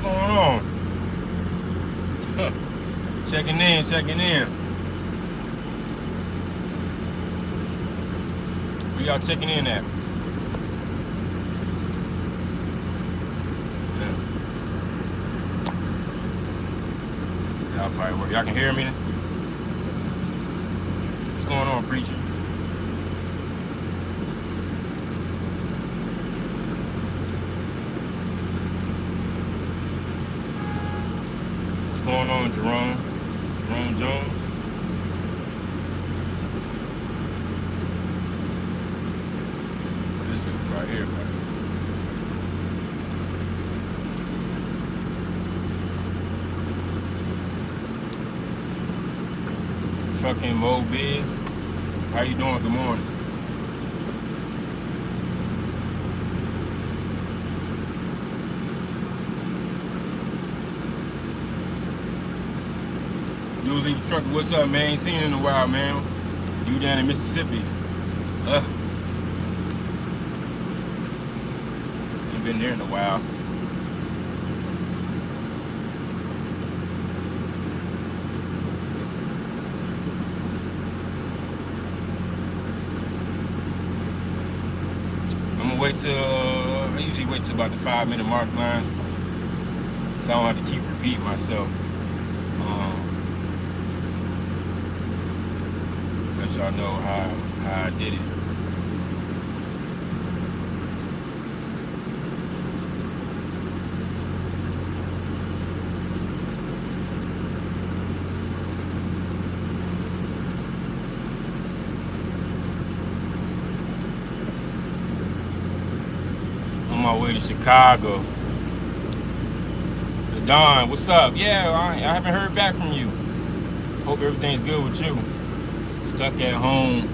going on? Huh. Checking in. Where y'all checking in at? Yeah. Y'all probably work. Y'all can hear me? What's going on, preacher? What's going on, Jerome? Jerome Jones? This dude right here, right? Trucking Mo Biz. How you doing? Good morning. Dude, leave truck. What's up, man? Ain't seen you in a while, man. You down in Mississippi? Ain't been there in a while. I'm gonna wait till I usually wait till about the 5-minute mark lines, so I don't have to keep repeating myself. Let y'all know how I did it. On my way to Chicago. Don, what's up? Yeah, I haven't heard back from you. Hope everything's good with you. Stuck at home.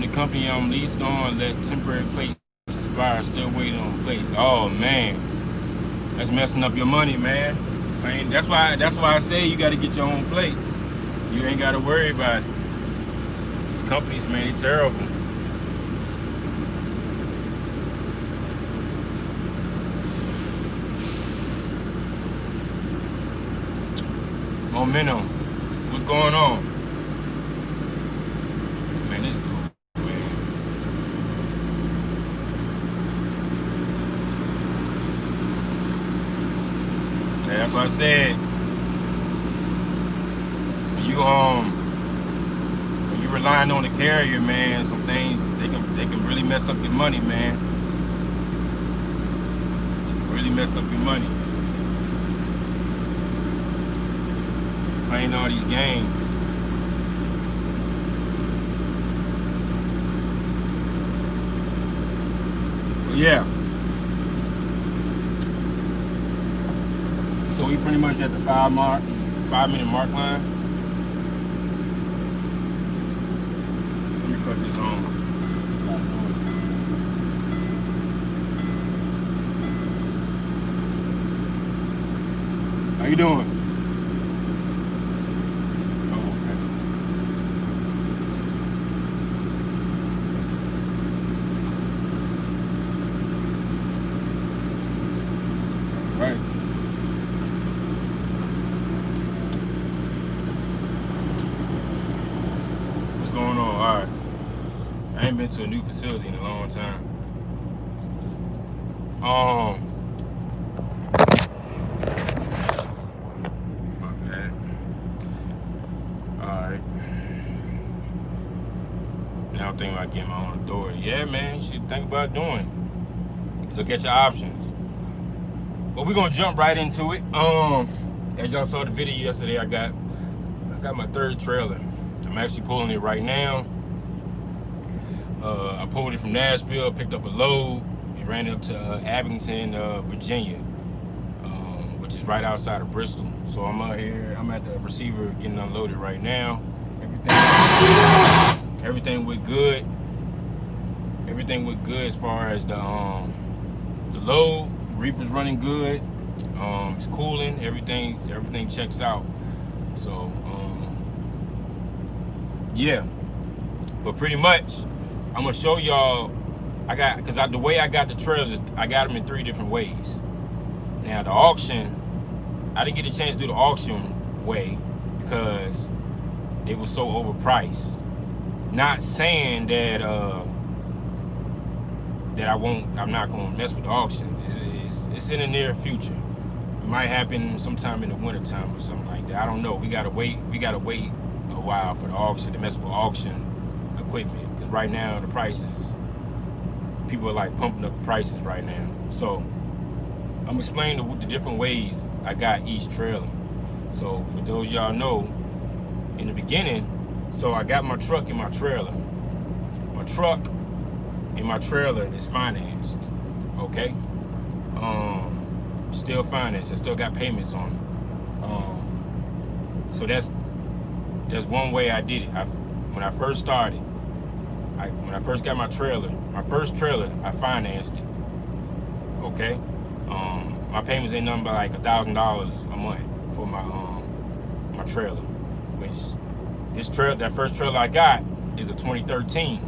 The company I'm leased on let temporary plates expire. Still waiting on plates. Oh man, that's messing up your money, man. I mean, that's why I say you got to get your own plates. You ain't got to worry about it. These companies, man, they terrible. Momentum. What's going on? Man, this dude, man. Yeah, that's what I said. When you relying on the carrier, man, some things they can really mess up your money, man. Really mess up your money. Playing all these games. But yeah. So we pretty much at the 5-minute mark line. Let me cut this on. How you doing? Right. What's going on? All right. I ain't been to a new facility in a long time. My bad. All right. Now I'm thinking about getting my own authority. Yeah, man, you should think about doing. Look at your options. But we're gonna jump right into it. As y'all saw the video yesterday, I got my third trailer. I'm actually pulling it right now. I pulled it from Nashville, picked up a load, and ran up to Abington, Virginia, which is right outside of Bristol. So I'm out here. I'm at the receiver getting unloaded right now. Everything went good. Everything went good as far as the load. Reaper's running good. It's cooling. Everything checks out. So yeah. But pretty much, I'm gonna show y'all. The way I got the trailers, I got them in 3 different ways. Now the auction, I didn't get a chance to do the auction way because it was so overpriced. Not saying that I'm not gonna mess with the auction. It's in the near future. It might happen sometime in the wintertime or something like that. I don't know. We gotta wait a while for the auction to mess with auction equipment, because right now the prices, people are like pumping up the prices right now. So I'm explaining the different ways I got each trailer. So for those y'all know, in the beginning, so I got my truck and my trailer. My truck and my trailer is financed, okay? Still financed. I still got payments on it. So that's one way I did it. When I first started, when I first got my first trailer, I financed it, okay? My payments ain't nothing but like $1,000 a month for my trailer, which that first trailer I got is a 2013.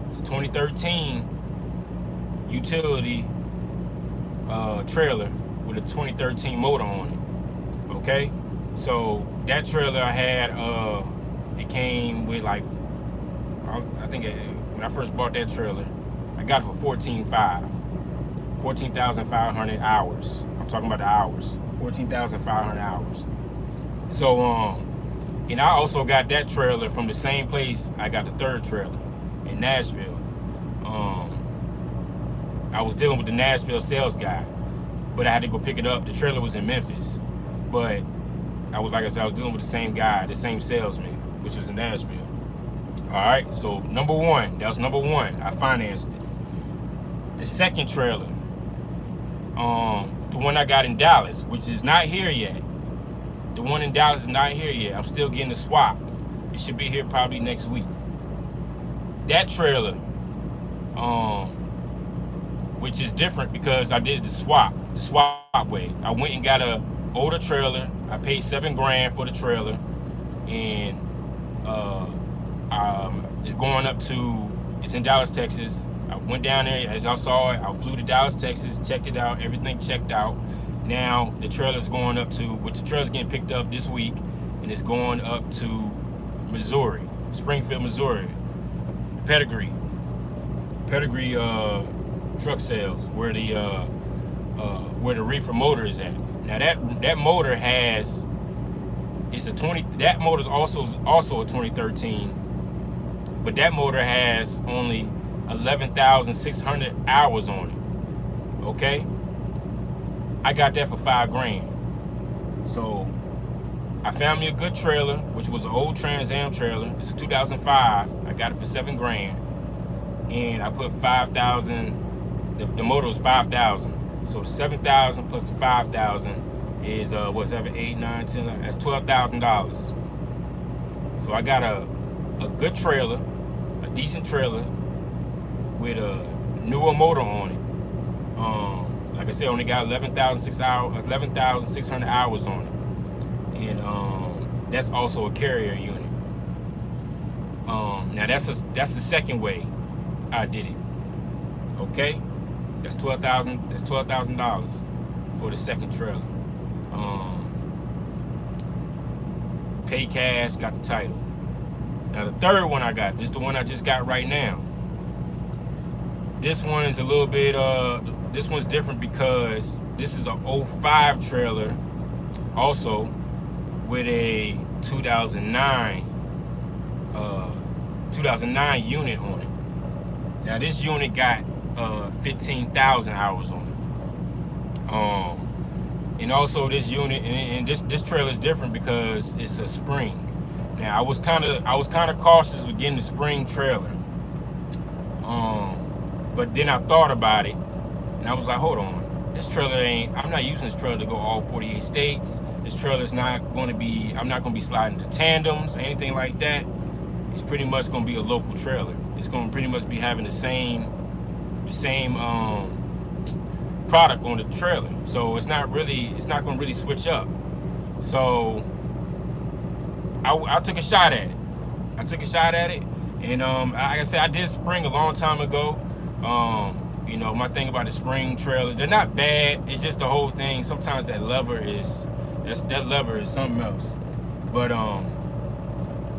It's a 2013 utility trailer with a 2013 motor on it. Okay, so that trailer I had, it came with like, I think when I first bought that trailer, I got it for 14,500 hours. I'm talking about the hours, 14,500 hours. So and I also got that trailer from the same place I got the third trailer in Nashville. I was dealing with the Nashville sales guy, but I had to go pick it up. The trailer was in Memphis, but I was dealing with the same guy, the same salesman, which was in Nashville. All right, so that was number one. I financed it. The second trailer, the one I got in Dallas, which is not here yet. The one in Dallas is not here yet. I'm still getting the swap. It should be here probably next week. That trailer, which is different because I did the swap way. I went and got a older trailer. I paid $7,000 for the trailer, and it's in Dallas, Texas. I went down there, as y'all saw it. I flew to Dallas, Texas, checked it out, everything checked out. Now the trailer's going up to, the trailer's getting picked up this week, and it's going up to Missouri, Springfield, Missouri. Pedigree truck sales, where the reefer motor is at. Now that motor that motor is also a 2013, but that motor has only 11,600 hours on it. Okay, I got that for $5,000. So I found me a good trailer, which was an old Trans Am trailer. It's a 2005. I got it for $7,000, and I put 5,000. The motor was 5,000. So the 7,000 plus the 5,000 is 7, 8, 9, 10, 11. That's $12,000. So I got a good trailer, a decent trailer with a newer motor on it. Like I said, only got 11,600 hours on it, and that's also a carrier unit. Now that's the second way I did it. Okay, that's $12,000. That's $12,000 for the second trailer. Pay cash, got the title. Now the third one I got, this is the one I just got right now. This one is a little bit, this one's different because this is a 05 trailer, also with a 2009 unit on it. Now this unit got 15,000 hours on it. And also this unit, and this trailer is different because it's a spring. Now I was kind of cautious with getting the spring trailer. But then I thought about it, and I was like, hold on, I'm not using this trailer to go all 48 states. This trailer is not going to be, I'm not going to be sliding the tandems, anything like that. It's pretty much going to be a local trailer. It's going to pretty much be having the same product on the trailer. So it's not going to really switch up. So I took a shot at it. And like I said, I did spring a long time ago. You know, my thing about the spring trailers, they're not bad. It's just the whole thing. Sometimes that lever is something else. But I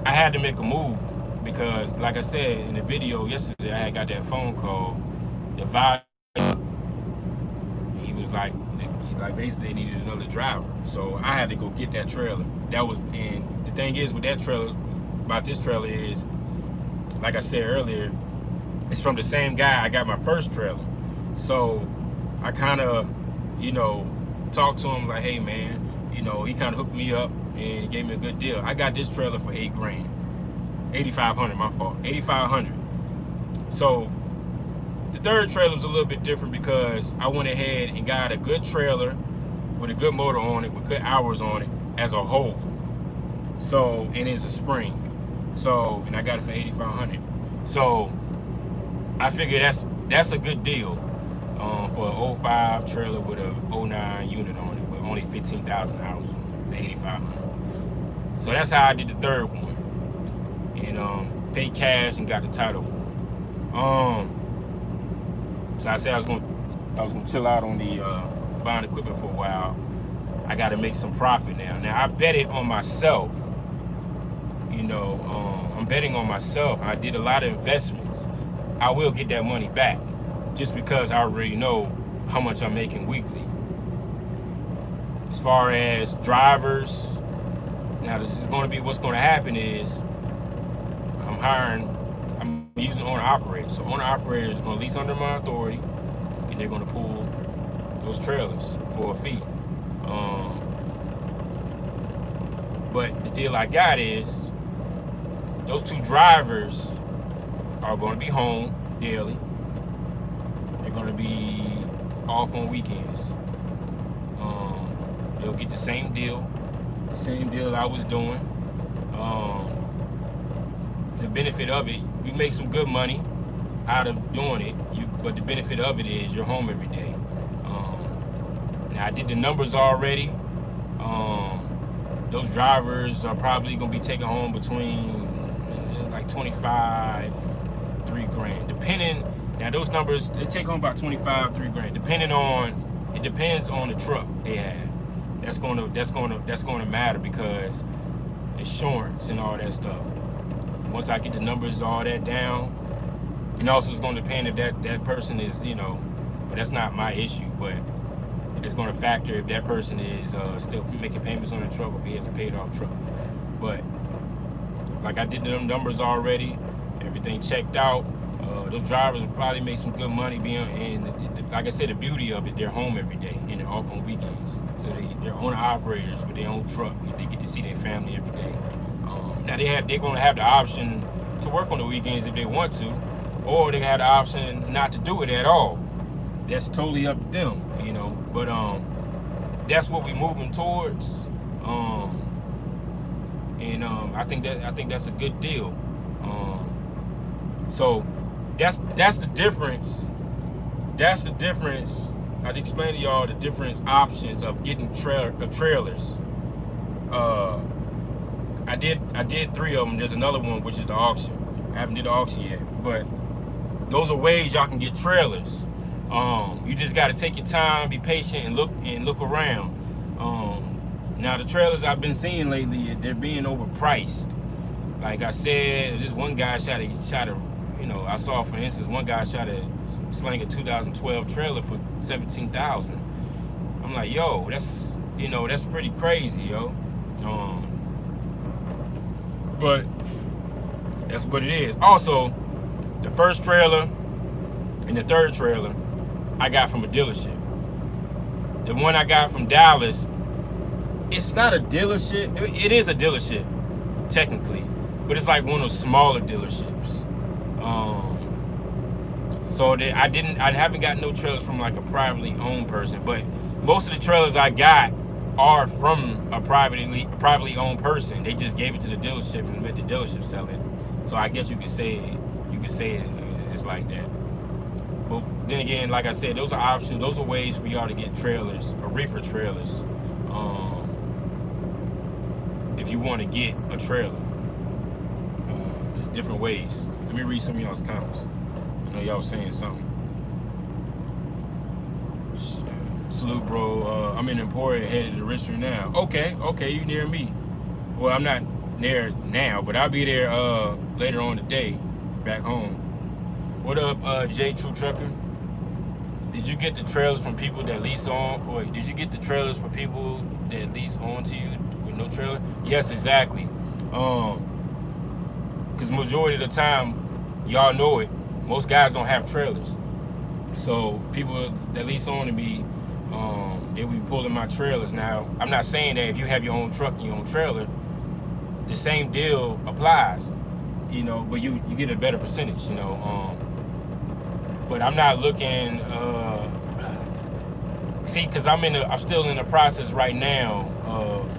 had to make a move because, like I said in the video yesterday, I had got that phone call. The vibe, he was like basically they needed another driver, so I had to go get that trailer. And the thing is with that trailer, about this trailer is, like I said earlier, it's from the same guy I got my first trailer. So I kind of, you know, talked to him like, hey man, you know, he kind of hooked me up and he gave me a good deal. I got this trailer for $8 grand, $8,500, my fault, $8,500. So the third trailer was a little bit different because I went ahead and got a good trailer with a good motor on it, with good hours on it as a whole. So, and it's a spring. So, and I got it for $8,500. So I figure that's a good deal for an 05 trailer with a 09 unit on it with only 15,000 hours on it for $8,500. So that's how I did the third one, and paid cash and got the title for it. So I said I was gonna chill out on the buying equipment for a while. I got to make some profit now. Now I bet it on myself. You know, I'm betting on myself. I did a lot of investments. I will get that money back just because I already know how much I'm making weekly. As far as drivers, now this is going to be what's going to happen is I'm using owner operators. So owner operators are going to lease under my authority, and they're going to pull those trailers for a fee. But the deal I got is those two drivers are going to be home daily. They're going to be off on weekends. They'll get the same deal I was doing. The benefit of it, you make some good money out of doing it, but the benefit of it is you're home every day. Now I did the numbers already. Those drivers are probably going to be taking home between like 25, $3 grand, depending. Now those numbers, they take home about 25, $3 grand, depending on. It depends on the truck they have. That's gonna matter because insurance and all that stuff. Once I get the numbers, all that down, and also it's going to depend if that person is, you know, but that's not my issue. But it's going to factor if that person is still making payments on the truck or if he has a paid off truck. But like I did them numbers already, everything checked out. Those drivers will probably make some good money being, and like I said, the beauty of it, they're home every day and they're off on weekends. So they're owner operators with their own truck and they get to see their family every day. Now they're going to have the option to work on the weekends if they want to, or they have the option not to do it at all. That's totally up to them, you know. But that's what we're moving towards, and I think that's a good deal. So that's the difference. That's the difference. I explained to y'all the different options of getting trailers. I did 3 of them. There's another one which is the auction. I haven't did the auction yet, but those are ways y'all can get trailers. You just got to take your time, be patient, and look around. Now the trailers I've been seeing lately, they're being overpriced. Like I said, this one guy shot a, you know, I saw, for instance, one guy slang a 2012 trailer for $17,000. I'm like, yo, that's pretty crazy, yo. But that's what it is. Also, the first trailer and the third trailer I got from a dealership. The one I got from Dallas, it's not a dealership. It is a dealership, technically, but it's like one of those smaller dealerships. So that I haven't got no trailers from like a privately owned person, but most of the trailers I got are from a privately owned person. They just gave it to the dealership and let the dealership sell it. So I guess you could say it's like that. But then again, like I said, those are options. Those are ways for y'all to get trailers, or reefer trailers, if you want to get a trailer. There's different ways. Let me read some of y'all's comments. I know y'all was saying something. Salute, bro. I'm in Emporia, headed to Richmond now. Okay, you near me. Well, I'm not there now, but I'll be there later on today, back home. What up, J True Trucker? Did you get the trailers from people that lease on? Wait, did you get the trailers for people that lease on to you with no trailer? Yes, exactly. Because majority of the time, y'all know it, most guys don't have trailers. So people that lease on to me, they will be pulling my trailers. Now, I'm not saying that if you have your own truck and your own trailer, the same deal applies, you know, but you get a better percentage, you know. But I'm not looking, see, because I'm still in the process right now of,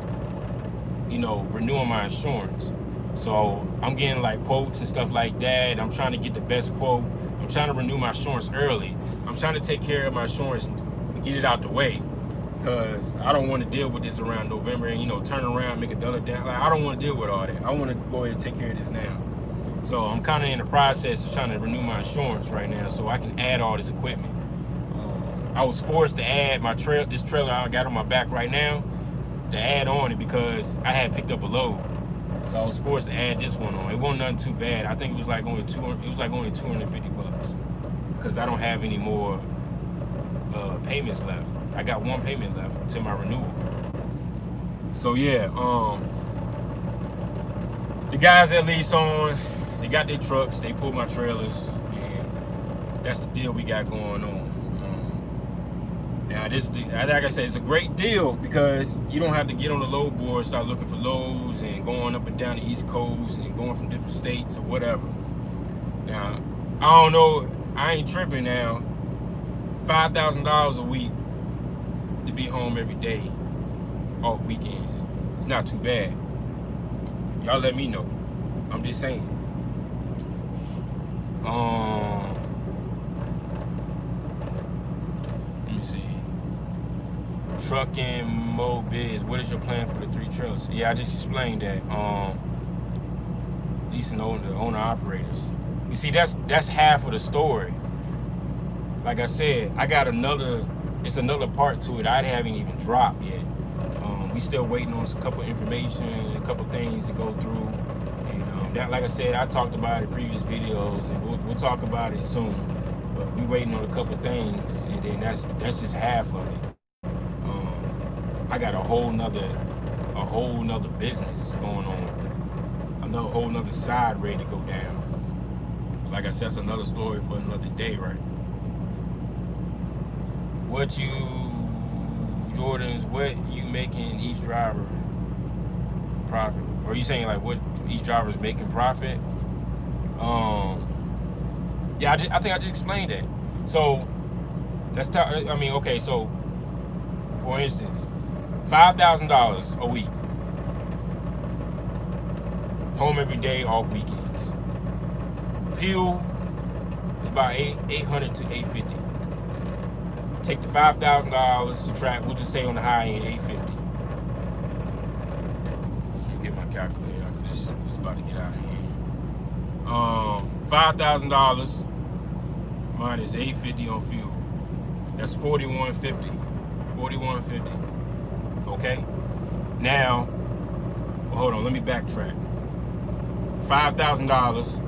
you know, renewing my insurance. So I'm getting like quotes and stuff like that. I'm trying to get the best quote. I'm trying to renew my insurance early. I'm trying to take care of my insurance and get it out the way, because I don't want to deal with this around November and, you know, turn around, make a dollar down. Like, I don't want to deal with all that. I want to go ahead and take care of this now. So I'm kind of in the process of trying to renew my insurance right now so I can add all this equipment. I was forced to add this trailer I got on my back right now, to add on it because I had picked up a load. So I was forced to add this one on. It wasn't nothing too bad. I think it was like only $250 because I don't have any more payments left. I got one payment left to my renewal. So yeah, the guys that lease on, they got their trucks, they pull my trailers, and that's the deal we got going on. Now like I said, it's a great deal because you don't have to get on the load board, start looking for loads and going up and down the East Coast and going from different states or whatever. Now, I don't know, I ain't tripping now. $5,000 a week to be home every day, off weekends. It's not too bad. Y'all let me know. I'm just saying. Let me see. Trucking Mo Biz. What is your plan for the 3 trailers? Yeah, I just explained that. Leasing the owner operators. You see, that's half of the story. Like I said, I got it's another part to it I haven't even dropped yet. We still waiting on a couple information, a couple things to go through. And that, like I said, I talked about it in previous videos, and we'll talk about it soon. But we waiting on a couple things, and then that's just half of it. I got a whole nother business going on, a whole nother side ready to go down. Like I said, that's another story for another day, right? What you making each driver profit? Or are you saying like what each driver is making profit? Yeah, I think I just explained that. So let's talk. I mean, okay. So for instance, $5,000 a week, home every day, off weekends. Fuel is about $800 to $850. Take the $5,000, subtract, we'll just say on the high end, $850. Get my calculator out because it's about to get out of hand. $5,000 minus $850 on fuel. That's $4,150. $4,150. Okay? Now, hold on, let me backtrack. $5,000,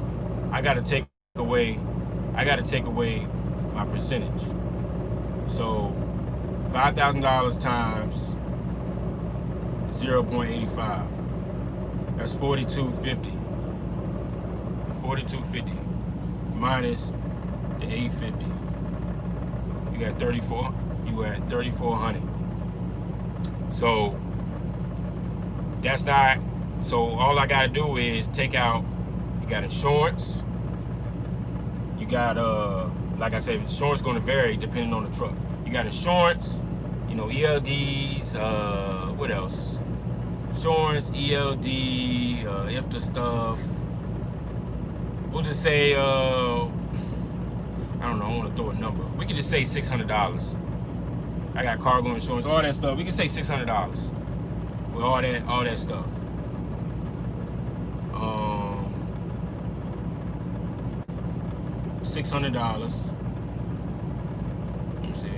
I gotta take away my percentage. So $5,000 times 0.85. That's $4,250. $4,250 minus the $850. You at $3,400. So that's not. So all I gotta do is take out. You got insurance. You got like I said, insurance going to vary depending on the truck. You got insurance, you know, ELDs, what else? Insurance, ELD, if the stuff. We'll just say, I don't know, I want to throw a number. We could just say $600. I got cargo insurance, all that stuff. We can say $600 with all that stuff. $600. Let me see,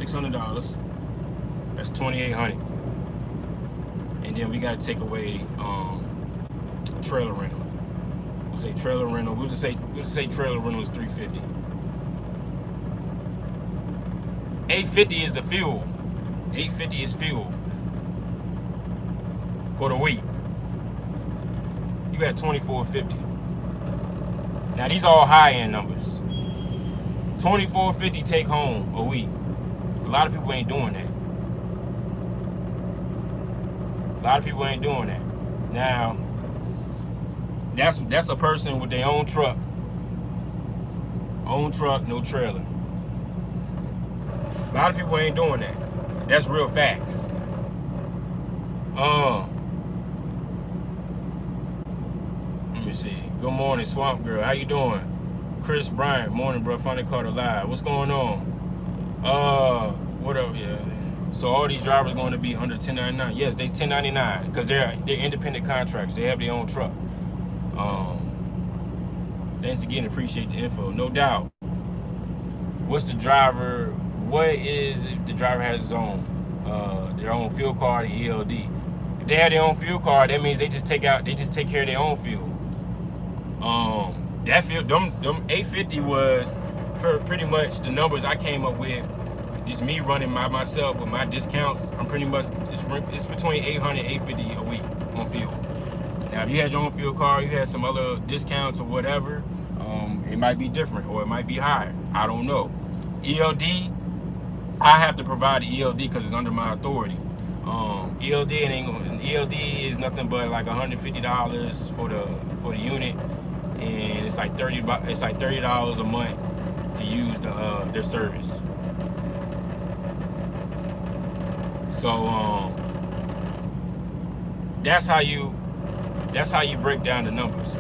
$600 That's 2,800. And then we got to take away trailer rental. We'll say trailer rental. We'll just say trailer rental is 350. 850 is the fuel. 850 is fuel for the week. You got 2,450. Now these are all high-end numbers. 2,450 take home a week. A lot of people ain't doing that. A lot of people ain't doing that. Now, that's a person with their own truck. Own truck, no trailer. A lot of people ain't doing that. That's real facts. Let me see. Good morning, Swamp Girl. How you doing? Chris Bryant. Morning, bro. Finally caught a live. What's going on? What up? Yeah. So all these drivers going to be under 1099. Yes, they 1099 because they're independent contractors. They have their own truck. Thanks again. Appreciate the info. No doubt. What's the driver? What is if the driver has his own their own fuel card and ELD? If they have their own fuel card, that means they just take care of their own fuel. That fuel, them 850 was for pretty much the numbers I came up with. Just me running myself with my discounts. I'm pretty much it's between 800 and 850 a week on fuel. Now, if you had your own fuel card, you had some other discounts or whatever, it might be different or it might be higher. I don't know. ELD, I have to provide the ELD because it's under my authority. ELD is nothing but like $150 for the unit, and it's like $30 a month to use their service. So that's how you break down the numbers.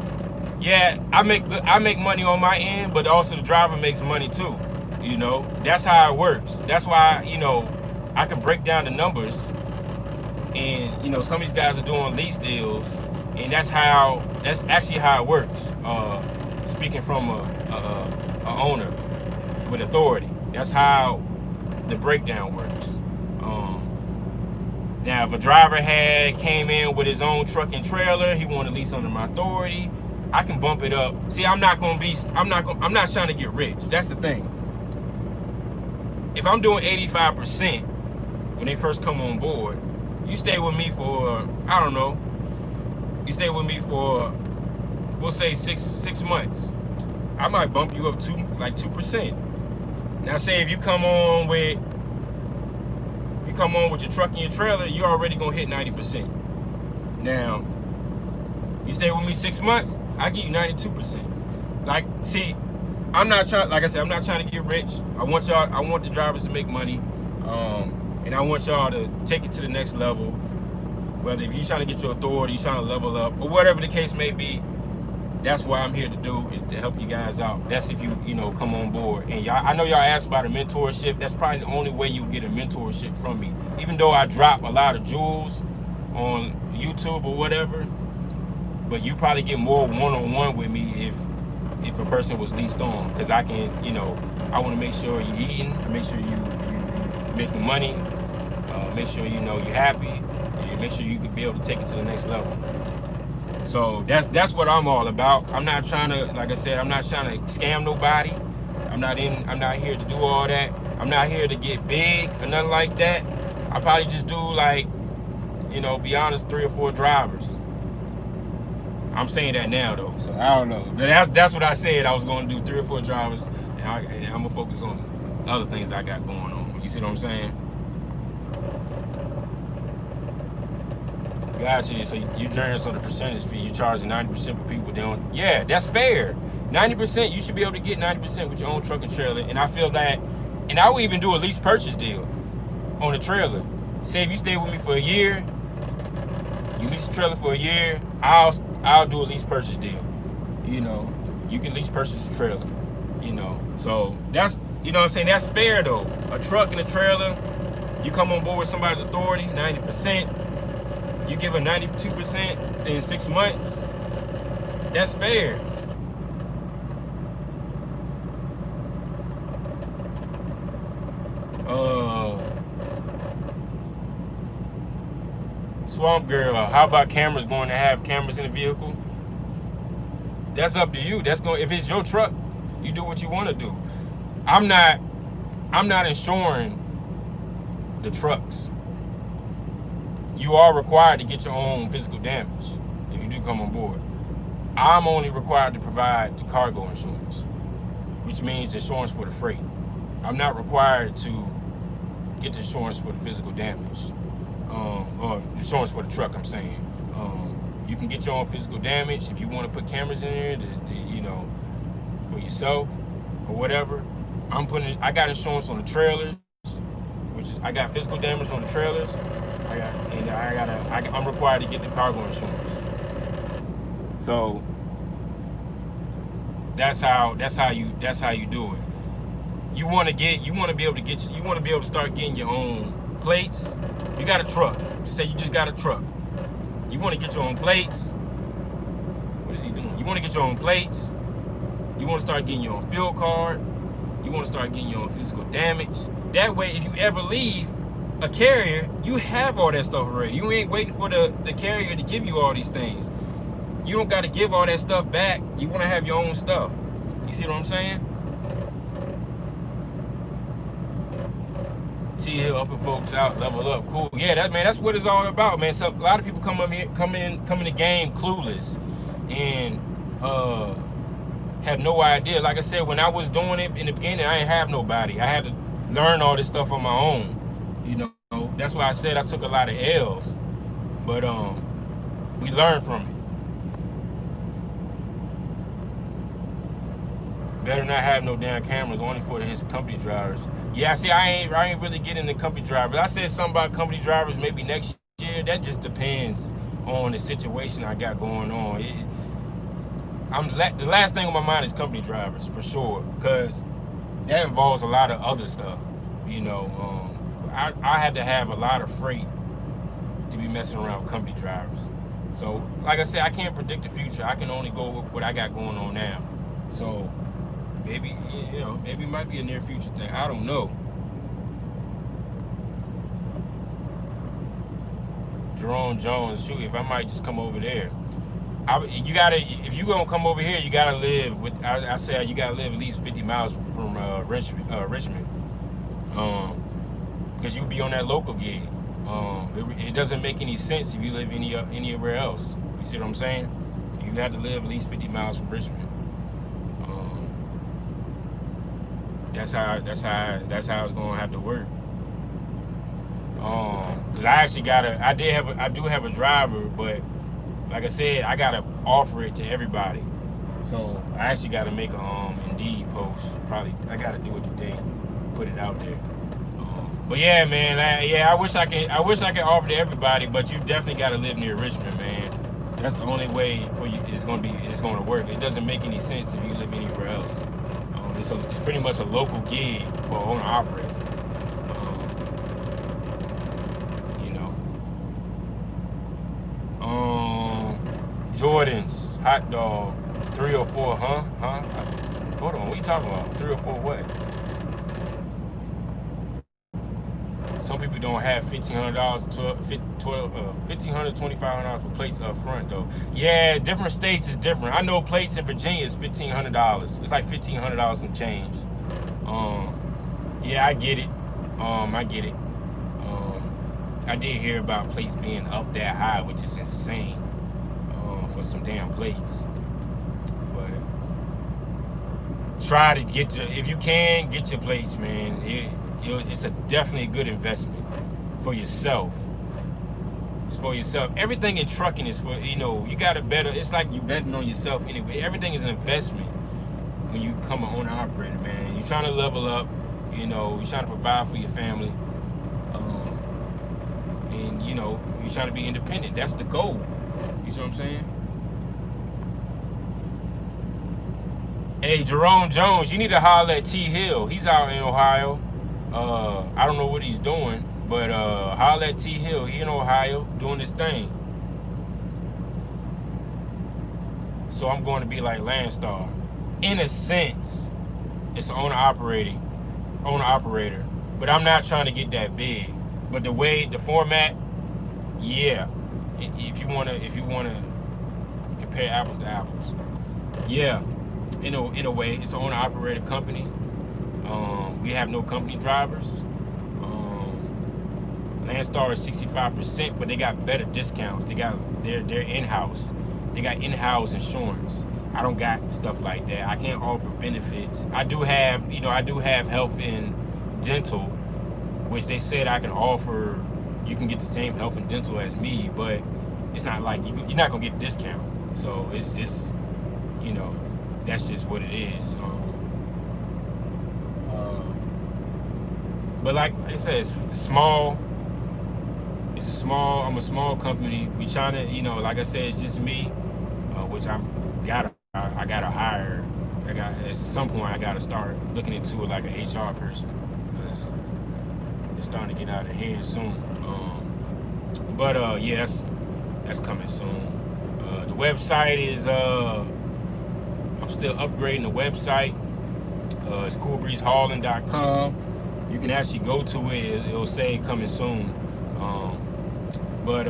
Yeah, I make money on my end, but also the driver makes money too. You know, that's how it works. That's why, you know, I can break down the numbers, and you know, some of these guys are doing lease deals, and that's actually how it works. Speaking from a owner with authority, that's how the breakdown works. Now, if a driver came in with his own truck and trailer, he wanted to lease under my authority, I can bump it up. See, I'm not trying to get rich. That's the thing. If I'm doing 85% when they first come on board, you stay with me for, I don't know, you stay with me for, we'll say six months. I might bump you up to like 2%. Now, say if you come on with your truck and your trailer, you're already gonna hit 90%. Now, you stay with me 6 months, I give you 92%. Like, see, I'm not trying to get rich. I want the drivers to make money, and I want y'all to take it to the next level. Whether if you're trying to get your authority, you're trying to level up, or whatever the case may be, that's what I'm here to do, to help you guys out. That's if you come on board. And y'all, I know y'all asked about a mentorship. That's probably the only way you get a mentorship from me. Even though I drop a lot of jewels on YouTube or whatever, but you probably get more one-on-one with me if a person was leased on, because I can, I want to make sure you're eating, I make sure you making money, make sure you're happy, and make sure you can be able to take it to the next level. So that's what I'm all about. I'm not trying to, like I said, I'm not trying to scam nobody. I'm not here to do all that. I'm not here to get big or nothing like that. I probably just do be honest, 3 or 4 drivers. I'm saying that now though, so I don't know. But that's what I said. I was going to do 3 or 4 drivers, and I'm gonna focus on other things I got going on. You see what I'm saying? Gotcha. So you generous on the percentage fee. You charging 90% for people doing. Yeah, that's fair. 90%. You should be able to get 90% with your own truck and trailer. And I feel that. And I would even do a lease purchase deal on the trailer. Say if you stay with me for a year, you lease the trailer for a year, I'll do a lease purchase deal. You can lease purchase the trailer. So that's what I'm saying. That's fair though. A truck and a trailer. You come on board with somebody's authority, 90%. You give a 92% in 6 months. That's fair. Swamp Girl, how about cameras? Going to have cameras in the vehicle? That's up to you. That's going. If it's your truck, you do what you want to do. I'm not insuring the trucks. You are required to get your own physical damage if you do come on board. I'm only required to provide the cargo insurance, which means insurance for the freight. I'm not required to get the insurance for the physical damage, or insurance for the truck. I'm saying, you can get your own physical damage if you want to put cameras in there, for yourself or whatever. I got insurance on the trailers, which is I got physical damage on the trailers. I'm required to get the cargo insurance. So that's how you do it. You want to be able to start getting your own plates. You got a truck. Just say you just got a truck. You want to get your own plates. What is he doing? You want to get your own plates. You want to start getting your own field card. You want to start getting your own physical damage. That way, if you ever leave a carrier, you have all that stuff already. You ain't waiting for the carrier to give you all these things. You don't got to give all that stuff back. You want to have your own stuff. You see what I'm saying? T-Hill, upping folks out, level up, cool. Yeah, that's what it's all about, man. So a lot of people come in the game clueless and have no idea. Like I said, when I was doing it in the beginning, I didn't have nobody. I had to learn all this stuff on my own. That's why I said I took a lot of L's, but we learned from it. Better not have no damn cameras, only for his company drivers. Yeah, see, I ain't really getting the company drivers. I said something about company drivers maybe next year. That just depends on the situation I got going on. The last thing on my mind is company drivers for sure, because that involves a lot of other stuff. I had to have a lot of freight to be messing around with company drivers. So, like I said, I can't predict the future. I can only go with what I got going on now. So, maybe it might be a near future thing. I don't know. Jerome Jones, shoot, if I might just come over there. If you gonna come over here, you gotta live with. I said you gotta live at least 50 miles from Richmond, because you'll be on that local gig. It doesn't make any sense if you live anywhere else. You see what I'm saying? You have to live at least 50 miles from Richmond. That's how it's gonna have to work. Cause I do have a driver, but like I said, I gotta offer it to everybody. So I actually gotta make a Indeed post. Probably I gotta do it today, put it out there. But yeah, man, I wish I could offer to everybody, but you definitely gotta live near Richmond, man. That's the only way for you. It's gonna work. It doesn't make any sense if you live anywhere else. It's pretty much a local gig for owner operator. Jordan's hot dog, 304, huh? Hold on, what you talking about? 304 what? Some people don't have $1,500 to $1,500, $2,500 for plates up front though. Yeah, different states is different. I know plates in Virginia is $1,500. It's like $1,500 and change. Yeah, I get it. I did hear about plates being up that high, which is insane. For some damn plates. But try to if you can, get your plates, man. It's definitely a good investment for yourself. It's for yourself. Everything in trucking is for, you got to better. It's like you betting on yourself anyway. Everything is an investment when you become an owner operator, man. You're trying to level up, you're trying to provide for your family. And, you're trying to be independent. That's the goal. You see what I'm saying? Hey, Jerome Jones, you need to holler at T-Hill. He's out in Ohio. I don't know what he's doing, but holler at T-Hill. He in Ohio doing his thing. So I'm going to be like Landstar. In a sense, it's an owner operator. But I'm not trying to get that big. But the format, yeah. if you wanna compare apples to apples, yeah, in a way, it's an owner operator company. We have no company drivers. Landstar is 65%, but they got better discounts. They're in-house. They got in-house insurance. I don't got stuff like that. I can't offer benefits. I do have health and dental, which they said I can offer. You can get the same health and dental as me, but it's not like you're not gonna get a discount. So it's just, that's just what it is. But like I said, it's small. I'm a small company. We trying to, like I said, it's just me, which I gotta hire. At some point I gotta start looking into it like an HR person, because it's starting to get out of hand soon. But yeah, that's coming soon. The website is I'm still upgrading the website. It's coolbreezehauling.com. You can actually go to it. It'll say coming soon. But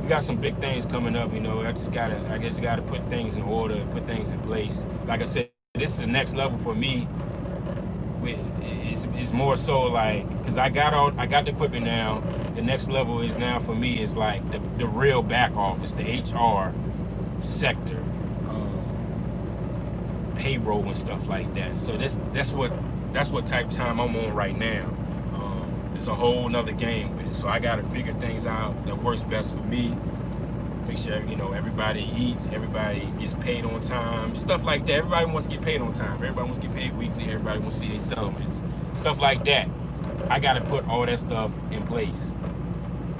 we got some big things coming up. I guess gotta put things in order, put things in place. Like I said, this is the next level for me. It's more so like, because I got the equipment now. The next level is now for me is like the real back office, the HR sector, payroll and stuff like that. So that's what type of time I'm on right now. It's a whole nother game with it. So I gotta figure things out that works best for me. Make sure everybody eats, everybody gets paid on time, stuff like that. Everybody wants to get paid on time. Everybody wants to get paid weekly. Everybody wants to see their settlements, stuff like that. I gotta put all that stuff in place.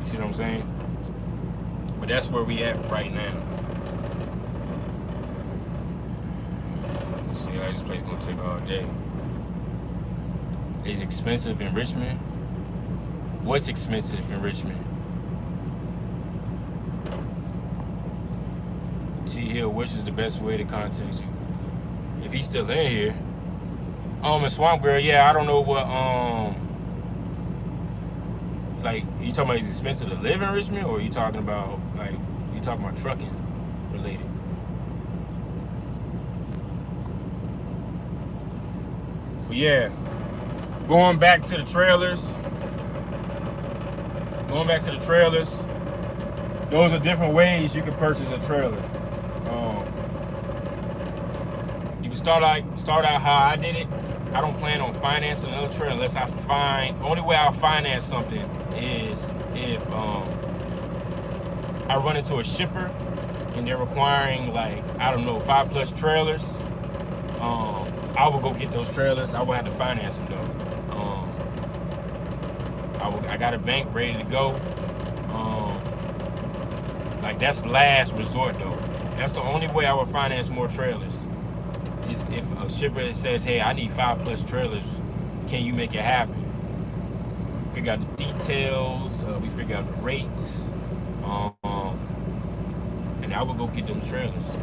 You see what I'm saying? But that's where we at right now. Let's see, this place gonna take all day. It's expensive in Richmond. What's expensive in Richmond? T Hill, which is the best way to contact you? If he's still in here. And Swamp Girl, yeah, I don't know what like, you talking about it's expensive to live in Richmond, or are you talking about trucking related? But yeah, going back to the trailers. Those are different ways you can purchase a trailer. You can start out how I did it. I don't plan on financing another trailer unless only way I'll finance something is if I run into a shipper and they're requiring 5+ trailers. I will go get those trailers. I will have to finance them though. I got a bank ready to go. That's last resort though. That's the only way I would finance more trailers. Is if a shipper says, "Hey, I need 5+ trailers. Can you make it happen?" Figure out the details. We figure out the rates. And I would go get them trailers.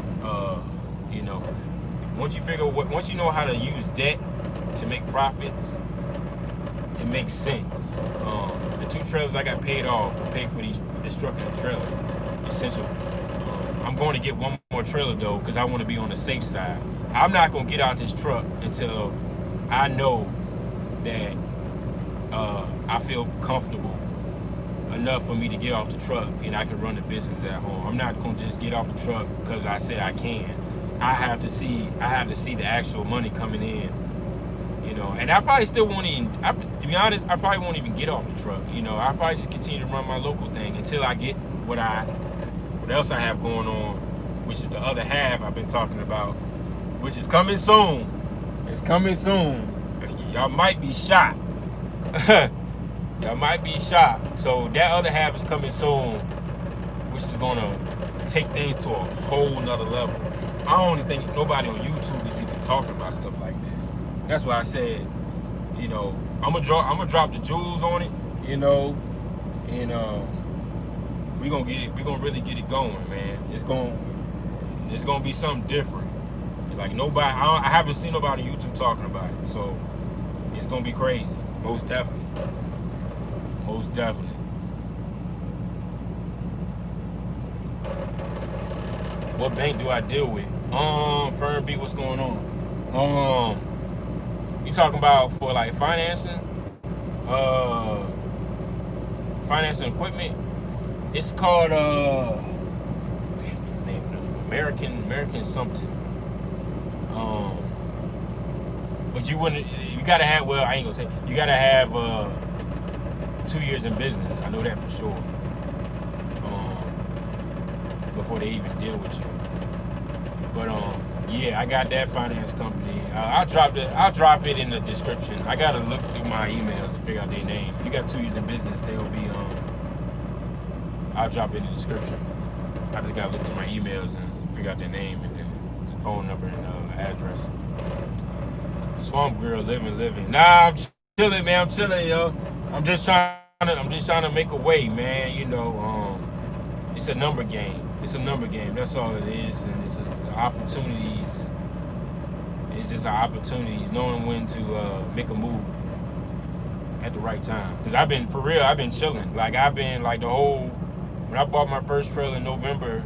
Once you know how to use debt to make profits, it makes sense. The 2 trailers I got paid off will pay for this truck and the trailer, essentially. I'm going to get one more trailer though, because I want to be on the safe side. I'm not going to get out this truck until I know that I feel comfortable enough for me to get off the truck and I can run the business at home. I'm not going to just get off the truck because I said I can. I have to see the actual money coming in. And I probably still won't even, to be honest, I probably won't even get off the truck. I'll probably just continue to run my local thing until I get what else I have going on, which is the other half I've been talking about, which is coming soon. It's coming soon. Y'all might be shocked. Y'all might be shocked. So that other half is coming soon, which is gonna take things to a whole nother level. I don't even think nobody on YouTube is even talking about stuff like this. That's why I said, I'm gonna drop the jewels on it, and we gonna get it. We gonna really get it going, man. It's gonna be something different. Like I haven't seen nobody on YouTube talking about it, so it's gonna be crazy. Most definitely. What bank do I deal with? Firm B, what's going on? You talking about for like financing? Uh, financing equipment? It's called what's the name of them? American something. But you gotta have, well, I ain't gonna say, you gotta have 2 years in business. I know that for sure. Before they even deal with you. But yeah, I got that finance company. I'll drop it in the description. I gotta look through my emails to figure out their name. If you got 2 years in business, they'll be I'll drop it in the description. I just gotta look through my emails and figure out their name and then phone number and address. Swamp girl, living. Nah, I'm chilling, man. I'm chilling, yo. I'm just trying to make a way, man. You know, it's a number game. That's all it is, and it's opportunities. It's just opportunities, knowing when to make a move at the right time. Cause I've been chilling. Like when I bought my first trailer in November,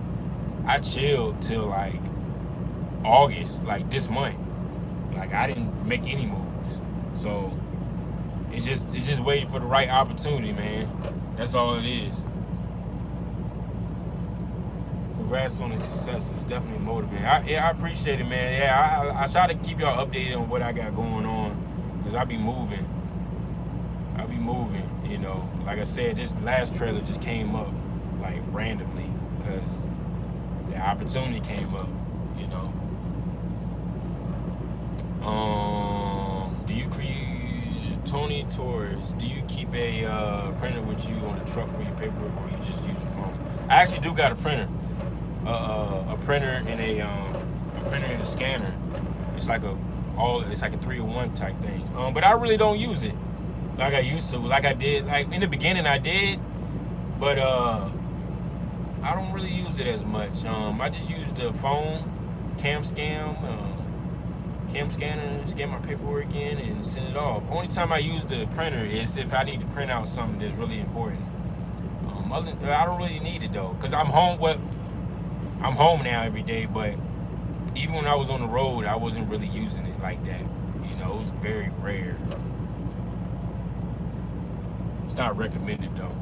I chilled till like August, like this month. Like I didn't make any moves, so it just waiting for the right opportunity, man. That's all it is. Congrats on the success. It's definitely motivating. I appreciate it, man. Yeah, I try to keep y'all updated on what I got going on, because I be moving, you know. Like I said, this last trailer just came up like randomly because the opportunity came up, you know. Do you create Tony Torres? Do you keep a printer with you on the truck for your paperwork, or you just use your phone? I actually do got a printer, a printer and a scanner. It's like a 3-in-1 type thing. But I really don't use it like I used to. Like I did, like in the beginning I did, but I don't really use it as much. I just use the phone, cam scanner, scan my paperwork in and send it off. Only time I use the printer is if I need to print out something that's really important. I don't really need it though, cause I'm home. Well, I'm home now every day, but even when I was on the road, I wasn't really using it like that. You know, it was very rare. It's not recommended though.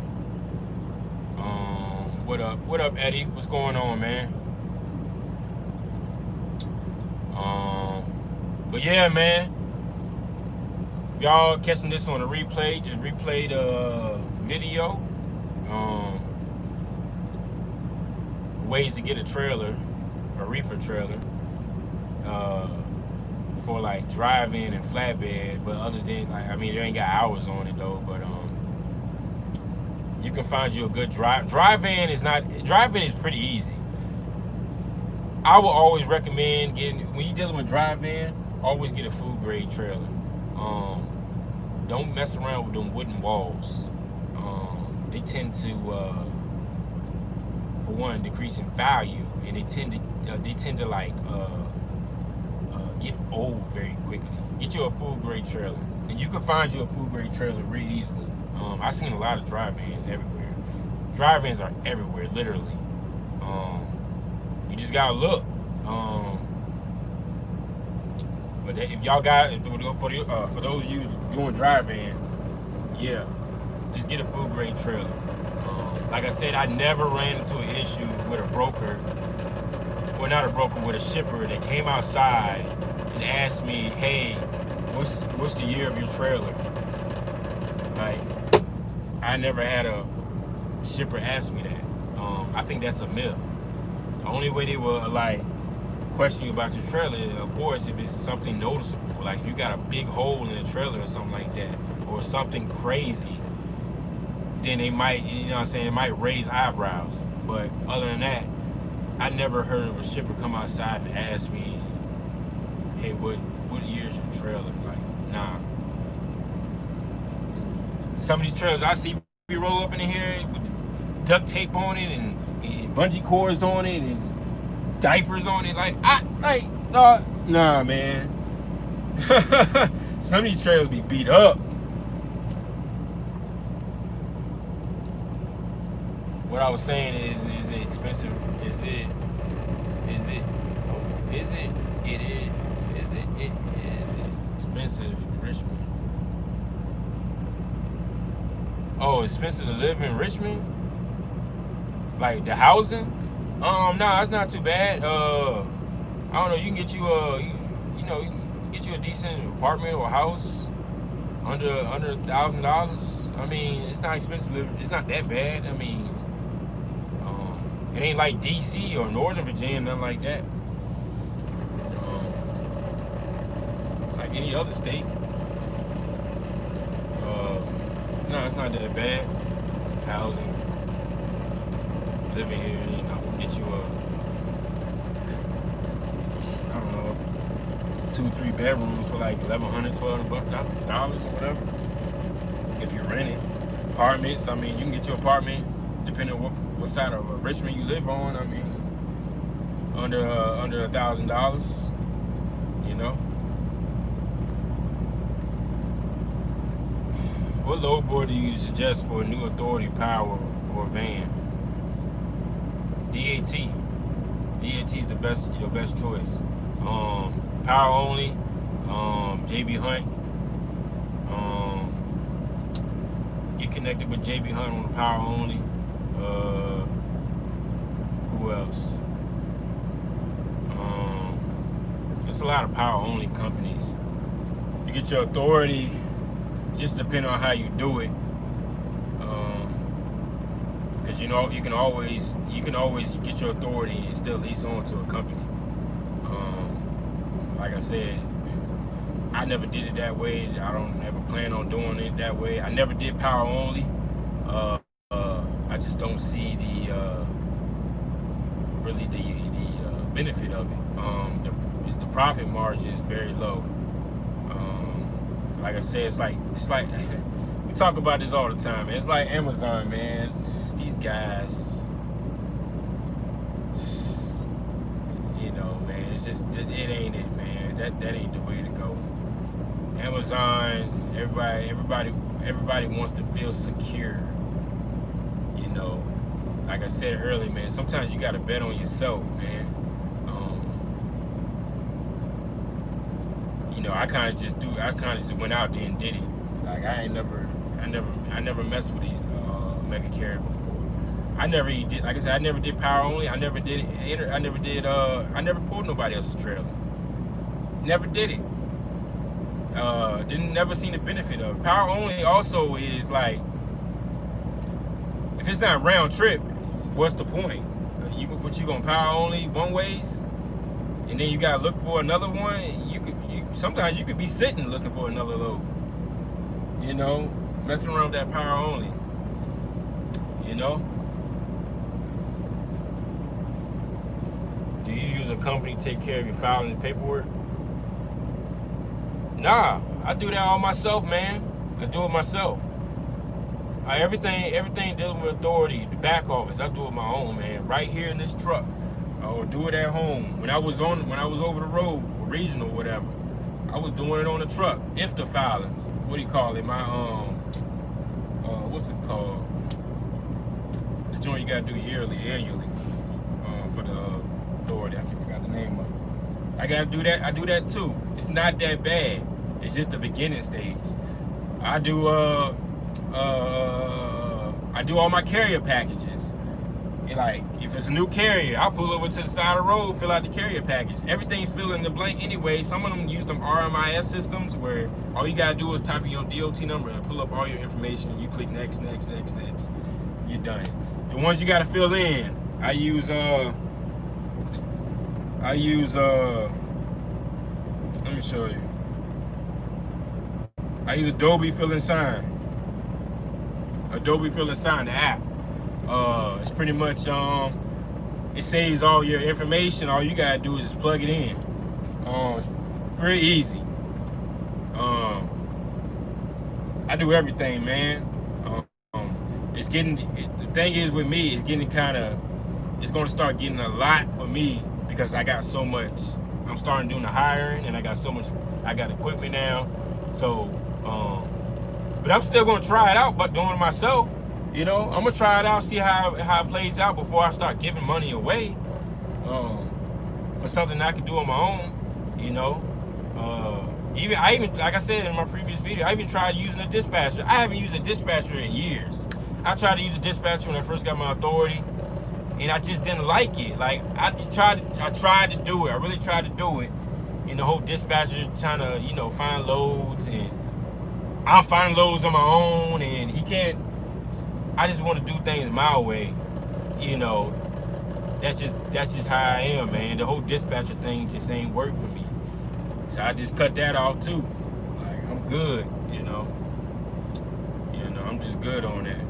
What up, Eddie? What's going on, man? But yeah, man. If y'all catching this on a replay, just replay the video. Ways to get a trailer, a reefer trailer, for like drive-in and flatbed. But other than, like, I mean, they ain't got hours on it though. But you can find you a good drive-in is pretty easy. I would always recommend when you're dealing with drive-in, always get a food grade trailer. Don't mess around with them wooden walls. They tend to, for one, decrease in value, and they tend to like get old very quickly. Get you a food grade trailer, and you can find you a food grade trailer really easily. I've seen a lot of drive-ins everywhere. Drive-ins are everywhere, literally. You just gotta look. But if y'all got, for those of you doing drive-in, yeah, just get a food grade trailer. Like I said, I never ran into an issue with a broker, well, not a broker, with a shipper that came outside and asked me, hey, what's the year of your trailer? Like, I never had a shipper ask me that. I think that's a myth. The only way they will like question you about your trailer, of course, if it's something noticeable, like if you got a big hole in the trailer or something like that, or something crazy, then they might, you know what I'm saying, it might raise eyebrows. But other than that, I never heard of a shipper come outside and ask me, hey, what year is your trailer? Like, nah. Some of these trailers I see we roll up in here with duct tape on it and bungee cords on it and diapers on it. Nah, man. Some of these trailers be beat up. What I was saying is it expensive? Is it Is it? Oh, is it? It is. Is it? It is it expensive, Richmond? Oh, expensive to live in Richmond? Like the housing? No, it's not too bad. I don't know. You can get you you can get you a decent apartment or house under $1,000. I mean, it's not expensive. It's not that bad. I mean, it ain't like DC or Northern Virginia, nothing like that. Like any other state. No, it's not that bad. Housing, living here, get you I don't know, 2-3 bedrooms for like $1,100-$1,200 or whatever. If you rent it, apartments, I mean, you can get your apartment depending on what side of Richmond you live on. I mean, under $1,000, you know. What lowboard do you suggest for a new authority, power, or van? DAT. DAT is your best choice. Power only. JB Hunt. Get connected with JB Hunt on the power only. Who else? There's a lot of power only companies. You get your authority. Just depending on how you do it, because you can always get your authority and still lease on to a company. Like I said, I never did it that way. I don't ever plan on doing it that way. I never did power only. I just don't see the benefit of it. The profit margin is very low. Like I said, it's like we talk about this all the time, man. It's like Amazon, man. These guys, man. It's just it ain't it, man. That ain't the way to go. Amazon, everybody wants to feel secure. Like I said earlier, man. Sometimes you gotta bet on yourself, man. I kind of just went out there and did it. Like I never messed with the mega carrier before. I never did. Like I said, I never did power only. I never did it. I never pulled nobody else's trailer. Never did it. Never seen the benefit of it. Power only also is like, if it's not round trip, what's the point? What you gonna power only one ways, and then you gotta look for another one. Sometimes you could be sitting looking for another load. Messing around with that power only. Do you use a company to take care of your filing and paperwork? Nah, I do that all myself, man. I do it myself. Everything dealing with authority, the back office, I do it my own, man. Right here in this truck. I would do it at home. When I was over the road, or regional, whatever, I was doing it on the truck. If the filings, what do you call it? My what's it called? The joint you gotta do annually, for the authority. I forgot the name of it. I gotta do that. I do that too. It's not that bad. It's just the beginning stage. I do all my carrier packages. Like, if it's a new carrier, I'll pull over to the side of the road, fill out the carrier package. Everything's filled in the blank anyway. Some of them use them RMIS systems where all you gotta do is type in your DOT number and pull up all your information, and you click next. You're done. The ones you gotta fill in, I use let me show you. I use Adobe Fill and Sign. Adobe Fill and Sign, the app. It's pretty much it saves all your information. All you gotta do is just plug it in. It's pretty easy. I do everything, man. The thing is with me, it's gonna start getting a lot for me because I got so much. I'm starting doing the hiring, and I got equipment now. So, but I'm still gonna try it out, but doing it myself. I'm gonna try it out, see how it plays out before I start giving money away. for something I could do on my own, you know. I even like I said in my previous video, I even tried using a dispatcher. I haven't used a dispatcher in years. I tried to use a dispatcher when I first got my authority, and I just didn't like it. Like I tried to do it. I really tried to do it. And the whole dispatcher trying to, you know, find loads, and I'm finding loads on my own, and he can't. I just want to do things my way, you know. That's just how I am, man. The whole dispatcher thing just ain't work for me. So I just cut that off too. Like I'm good, you know. I'm just good on that.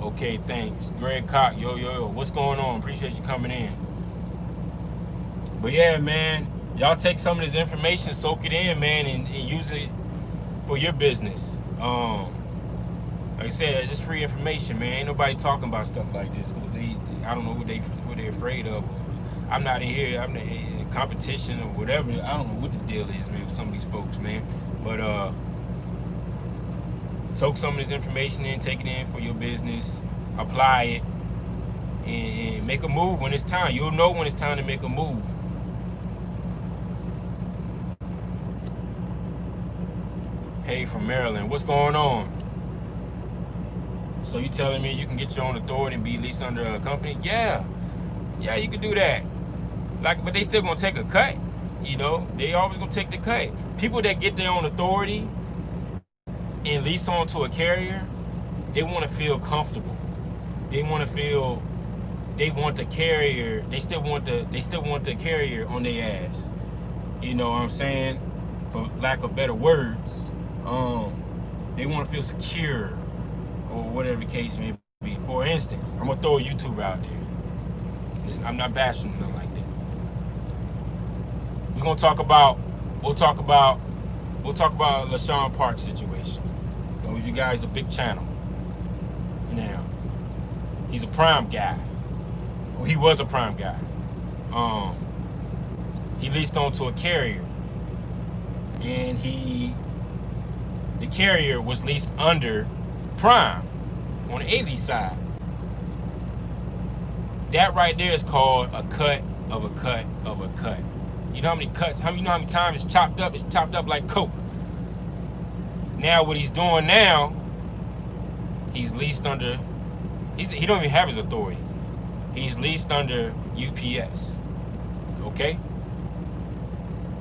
Okay, thanks. Greg Cock, yo. What's going on? Appreciate you coming in. But yeah, man, y'all take some of this information, soak it in, man, and use it for your business. Like I said, just free information, man. Ain't nobody talking about stuff like this because I don't know what they're afraid of. I'm not in here. I'm in competition or whatever. I don't know what the deal is, man, with some of these folks, man. But soak some of this information in, take it in for your business, apply it, and make a move when it's time. You'll know when it's time to make a move. Hey, from Maryland, what's going on? So you telling me you can get your own authority and be leased under a company? Yeah, you can do that. Like, but they still gonna take a cut. You know, they always gonna take the cut. People that get their own authority and lease onto a carrier, they want to feel comfortable. They want to feel. They want the carrier. They still want the carrier on their ass. You know what I'm saying? For lack of better words, they want to feel secure, or whatever the case may be. For instance, I'm gonna throw a YouTuber out there. Listen, I'm not bashing nothing like that. We'll talk about LaShawn Park situation. Those you guys a big channel. Now, he's a prime guy. Well, he was a prime guy. He leased onto a carrier, and the carrier was leased under Prime on the A-lease side. That right there is called a cut of a cut of a cut. You know how many cuts? You know how many times it's chopped up? It's chopped up like Coke. Now what he's doing now, he's leased under. He don't even have his authority. He's leased under UPS. Okay.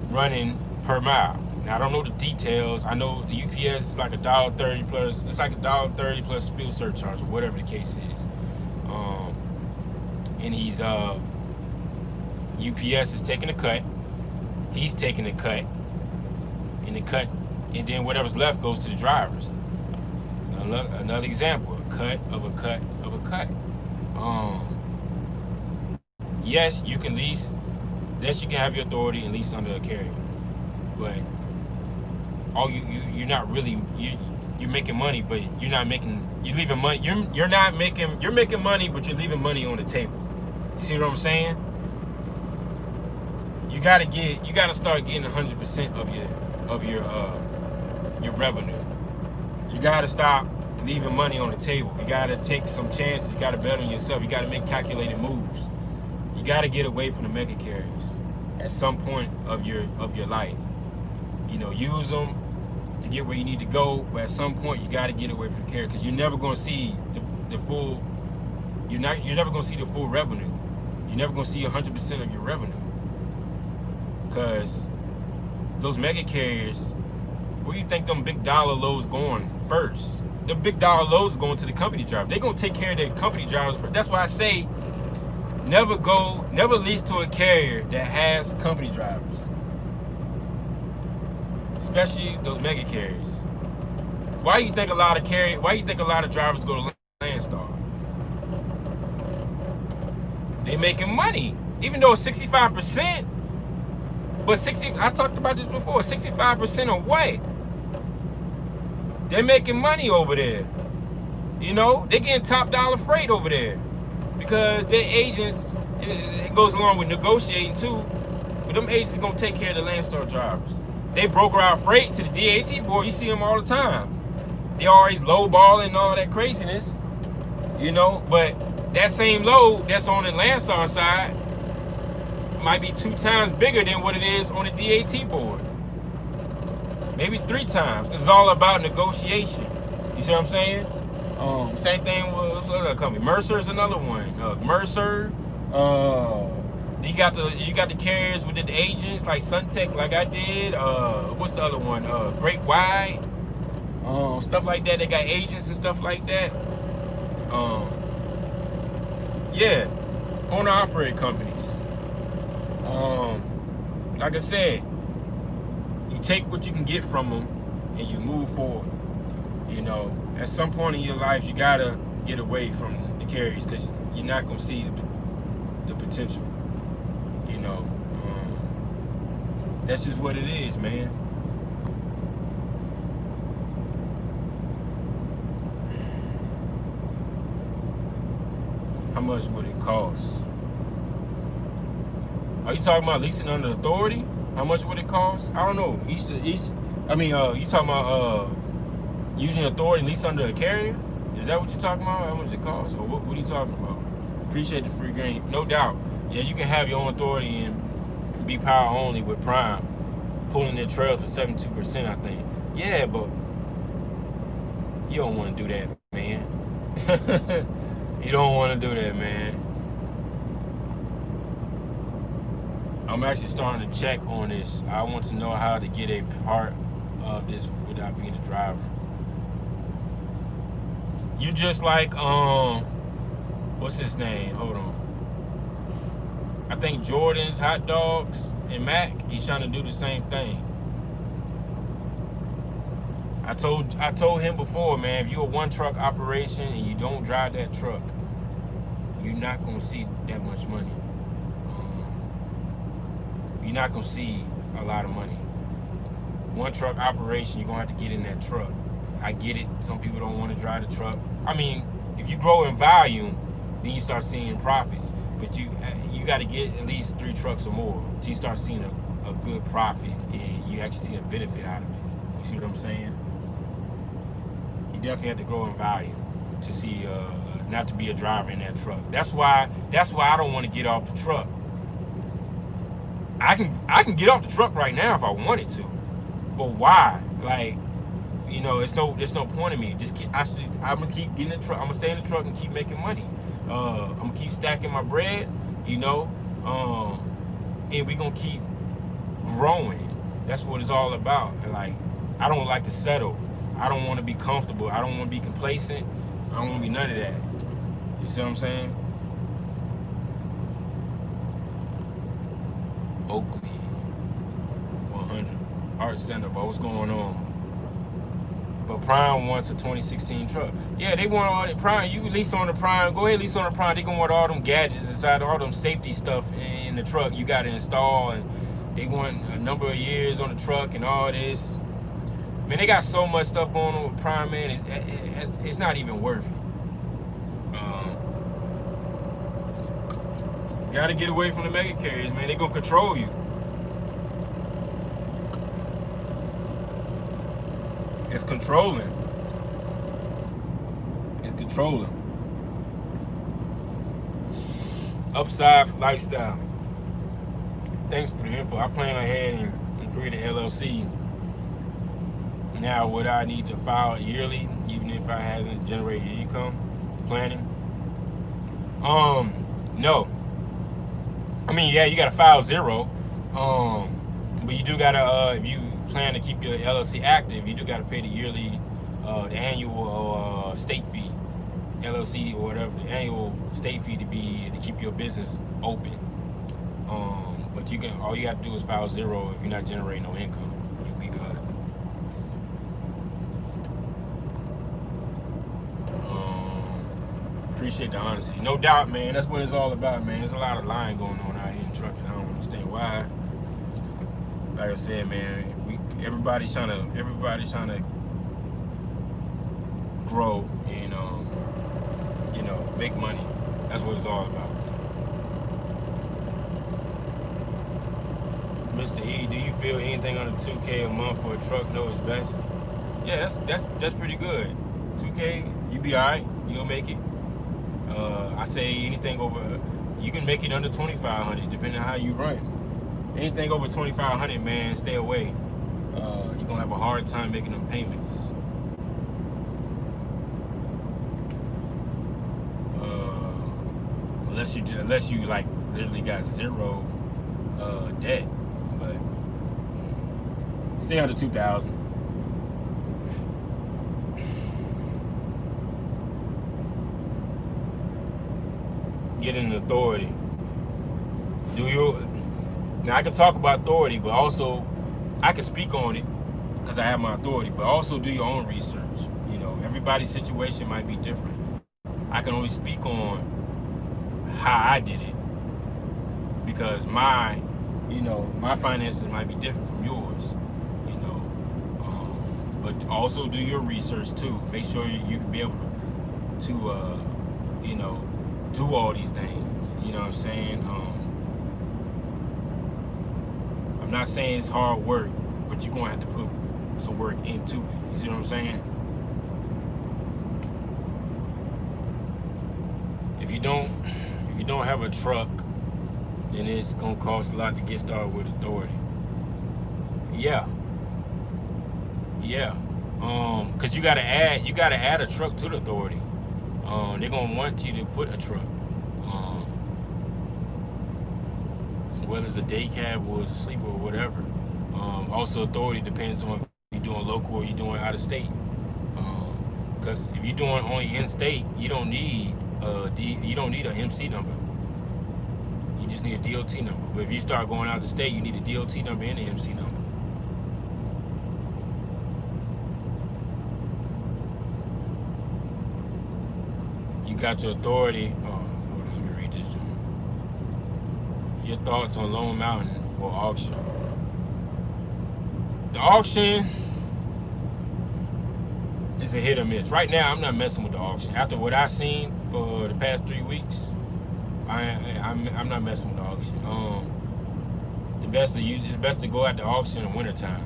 Running per mile. Now I don't know the details. I know the UPS is like $1.30 plus. It's like $1.30 plus fuel surcharge or whatever the case is. And he's UPS is taking a cut. He's taking a cut, and then whatever's left goes to the drivers. Another example: a cut of a cut of a cut. Yes, you can lease. Yes, you can have your authority and lease under a carrier, but you're not really you're making money, but you're not making. You're leaving money. You're not making. You're making money, but you're leaving money on the table. You see what I'm saying? You gotta start getting 100% of your revenue. You gotta stop leaving money on the table. You gotta take some chances. You gotta bet on yourself. You gotta make calculated moves. You gotta get away from the mega carriers at some point of your life. You know, use them to get where you need to go, but at some point you gotta get away from the carrier because you're never gonna see the full. You're never gonna see the full revenue. You're never gonna see 100% of your revenue. Because those mega carriers, where do you think them big dollar loads going first? The big dollar loads going to the company driver. They're gonna take care of their company drivers first. That's why I say never lease to a carrier that has company drivers. Especially those mega carriers. Why do you think a lot of drivers go to Landstar? They making money. Even though it's 65%. But I talked about this before, 65% of what? They're making money over there. You know, they're getting top dollar freight over there. Because their agents, it goes along with negotiating too, but them agents are gonna take care of the Landstar drivers. They broker out freight to the DAT board, you see them all the time. They always lowballing and all that craziness, you know, but that same load that's on the Landstar side might be 2 times bigger than what it is on the DAT board. Maybe 3 times. It's all about negotiation. You see what I'm saying? Same thing with what's the other company. Mercer is another one. Mercer. You got the carriers with the agents like Suntech, like I did. What's the other one? Great Wide. Stuff like that. They got agents and stuff like that. Yeah, owner operated companies. Like I said, you take what you can get from them and you move forward. You know, at some point in your life, you gotta get away from the carriers because you're not gonna see the potential. You know, that's just what it is, man. How much would it cost? Are you talking about leasing under authority? How much would it cost? I don't know. You talking about using authority lease under a carrier? Is that what you're talking about? How much it costs? Or what are you talking about? Appreciate the free game. No doubt. Yeah, you can have your own authority and be power only with Prime. Pulling their trails for 72%, I think. Yeah, but you don't want to do that, man. You don't want to do that, man. I'm actually starting to check on this. I want to know how to get a part of this without being a driver. You just like what's his name? Hold on. I think Jordan's Hot Dogs and Mac. He's trying to do the same thing. I told him before, man. If you're a one truck operation and you don't drive that truck, you're not gonna see that much money. You're not gonna see a lot of money. One truck operation, you're gonna have to get in that truck. I get it. Some people don't want to drive the truck. I mean, if you grow in volume, then you start seeing profits. But you got to get at least 3 trucks or more till you start seeing a good profit and you actually see a benefit out of it. You see what I'm saying? You definitely have to grow in volume to see, not to be a driver in that truck. That's why I don't want to get off the truck. I can get off the truck right now if I wanted to, but why? Like, you know, it's no point in me. I'm gonna keep getting in the truck. I'm gonna stay in the truck and keep making money. I'm gonna keep stacking my bread, you know, and we gonna keep growing. That's what it's all about. And like, I don't like to settle. I don't want to be comfortable. I don't want to be complacent. I don't want to be none of that. You see what I'm saying? Oakley 100 Art Center, but what's going on? But Prime wants a 2016 truck. Yeah, they want all that Prime. You lease on the Prime. Go ahead, lease on the Prime. They gonna want all them gadgets inside, all them safety stuff in the truck you got to install, and they want a number of years on the truck and all this. Man, they got so much stuff going on with Prime, man. It's not even worth it. Got to get away from the mega carriers, man. They gonna control you. It's controlling. It's controlling. Upside Lifestyle. Thanks for the info. I plan ahead and create an LLC. Now, would I need to file yearly, even if I hasn't generated income? Planning? No. I mean, yeah, you gotta file 0. But you do gotta, if you plan to keep your LLC active, you do gotta pay the yearly, the annual state fee, LLC or whatever, the annual state fee to keep your business open. But all you have to do is file 0 if you're not generating no income. You'll be good. Appreciate the honesty. No doubt, man. That's what it's all about, man. There's a lot of lying going on out here in trucking. I don't understand why. Like I said, man, everybody's trying to grow and make money. That's what it's all about. Mr. E, do you feel anything under $2K a month for a truck no is best? Yeah, that's pretty good. $2K, you be alright. You'll make it. I say anything over, you can make it under 2,500 depending on how you run. Anything over 2,500, man, stay away. You're gonna have a hard time making them payments. Unless you like literally got zero debt, but stay under 2,000. Get an authority. Now I can talk about authority, but also I can speak on it because I have my authority. But also do your own research. You know, everybody's situation might be different. I can only speak on how I did it because my finances might be different from yours. You know, but also do your research too. Make sure you can be able to do all these things. You know what I'm saying? I'm not saying it's hard work, but you're gonna have to put some work into it. You see what I'm saying? If you don't have a truck, then it's gonna cost a lot to get started with authority. Yeah. Cause you gotta add a truck to the authority. They're gonna want you to put a truck. Whether it's a day cab or it's a sleeper or whatever. Also, authority depends on if you're doing local or you're doing out of state. Because if you're doing only in state, you don't need an MC number. You just need a DOT number. But if you start going out of state, you need a DOT number and an MC number. You got your authority. Hold on, let me read this. Your thoughts on Lone Mountain or auction? The auction is a hit or miss. Right now, I'm not messing with the auction. After what I've seen for the past 3 weeks, I'm not messing with the auction. It's best to go at the auction in the wintertime.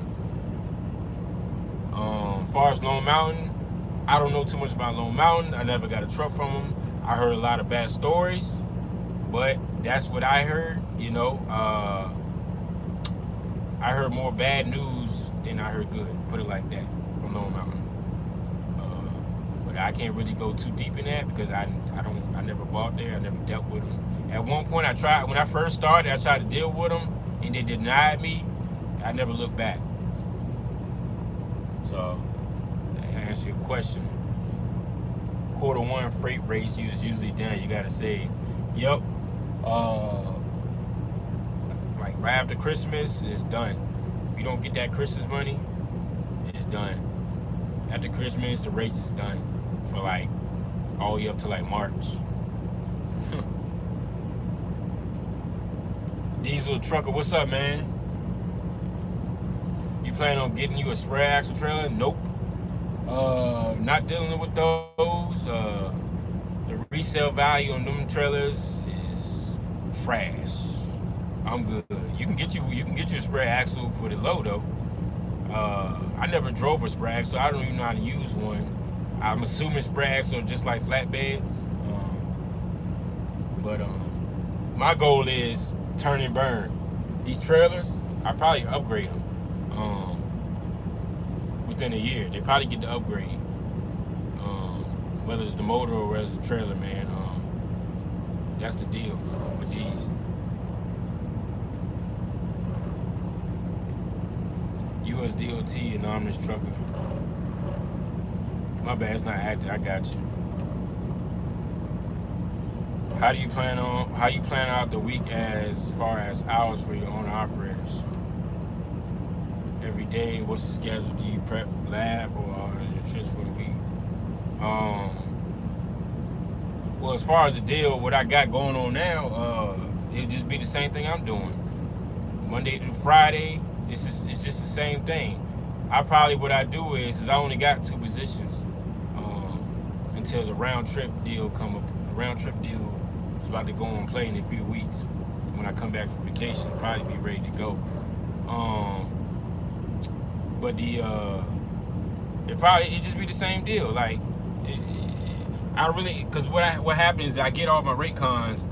As far as Lone Mountain, I don't know too much about Lone Mountain. I never got a truck from them. I heard a lot of bad stories, but that's what I heard. You know, I heard more bad news than I heard good. Put it like that from Lone Mountain. But I can't really go too deep in that because I never bought there. I never dealt with them. At one point, when I first started, I tried to deal with them, and they denied me. I never looked back. So, to answer your question, Q1 freight rates is usually done. You gotta say, yep. Like right after Christmas, it's done. If you don't get that Christmas money, it's done. After Christmas, the rates is done for like all the way up to like March. Diesel trucker, what's up, man? You plan on getting you a spread axle trailer? Nope. Not dealing with those. The resale value on them trailers is trash. I'm good. You can get you a spread axle for the low though. I never drove a spread axle. I don't even know how to use one. I'm assuming spread axle are just like flatbeds. But my goal is turn and burn. These trailers, I probably upgrade them within a year. They probably get the upgrade. Whether it's the motor or whether it's the trailer, man. That's the deal with these. USDOT anonymous trucker. My bad, it's not active. I got you. How you plan out the week as far as hours for your owner operators? Every day, what's the schedule? Do you prep lab or your trips for the week? Well, as far as the deal, what I got going on now, it'll just be the same thing I'm doing. Monday through Friday, it's just the same thing. What I do is I only got 2 positions until the round trip deal come up. The round trip deal is about to go on play in a few weeks. When I come back from vacation, I'll probably be ready to go. But it just be the same deal. Like I really, cause what happens is I get all my rate cons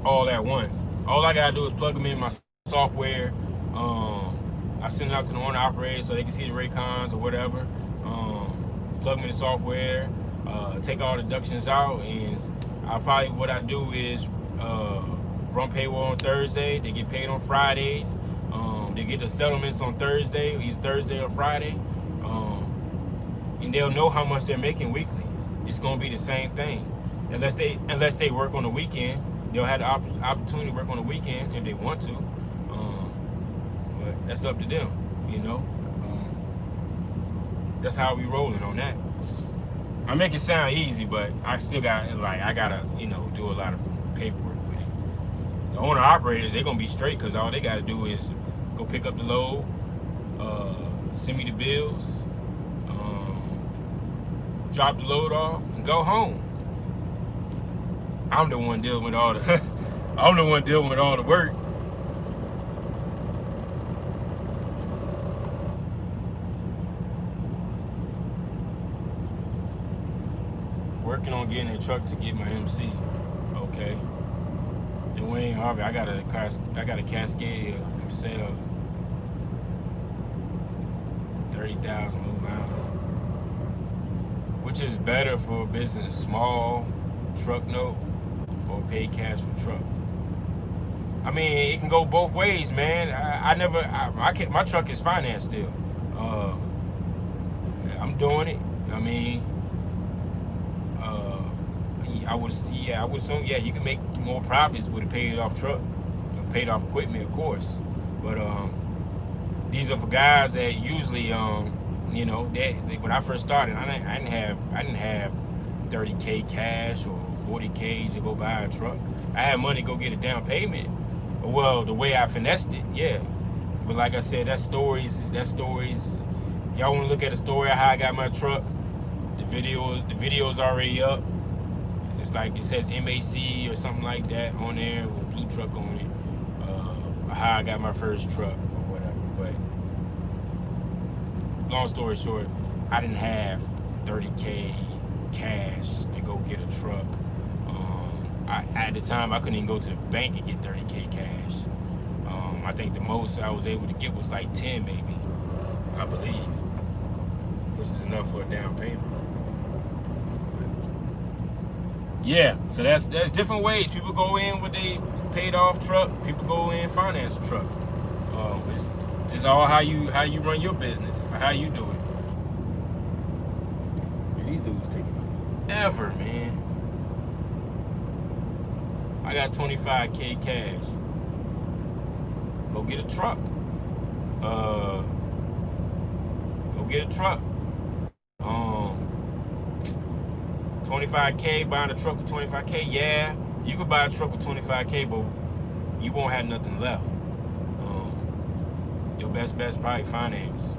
all at once. All I gotta do is plug them in my software. I send it out to the owner operator so they can see the rate cons or whatever. Plug them in the software, take all the deductions out, and what I do is run payroll on Thursday. They get paid on Fridays. They get the settlements on Thursday, either Thursday or Friday, and they'll know how much they're making weekly. It's gonna be the same thing, unless they work on the weekend. They'll have the opportunity to work on the weekend if they want to, but that's up to them, you know. That's how we rolling on that. I make it sound easy, but I still got I gotta do a lot of paperwork with it. The owner operators, they're gonna be straight because all they gotta do is go pick up the load, send me the bills, drop the load off, and go home. I'm the one dealing with all the I'm the one dealing with all the work. Working on getting a truck to get my MC. Okay. Dwayne Harvey, I got a Cascadia for sale. 30,000 move miles. Which is better for a business, small truck note or pay cash for truck? I mean, it can go both ways, man. My truck is financed still. I'm doing it. I mean, I would assume, you can make more profits with a paid off truck, paid off equipment, of course. But these are for guys that usually, when I first started, I didn't have 30K cash or 40K to go buy a truck. I had money to go get a down payment. Well, the way I finessed it, yeah. But like I said, that's stories. Y'all want to look at the story of how I got my truck? The video's already up. It's like it says MAC or something like that on there with a blue truck on it. How I got my first truck or whatever. But long story short, I didn't have 30K cash to go get a truck. At the time, I couldn't even go to the bank and get 30K cash. I think the most I was able to get was like 10, maybe, I believe, which is enough for a down payment. Yeah, so that's different ways. People go in with a paid off truck. People go in finance a truck. It's just all how you run your business, or how you do it. Man, these dudes taking forever, man. I got 25K cash. Go get a truck. Go get a truck. 25K, buying a truck with 25K, yeah, you could buy a truck with 25K, but you won't have nothing left. Your best bet is probably finance.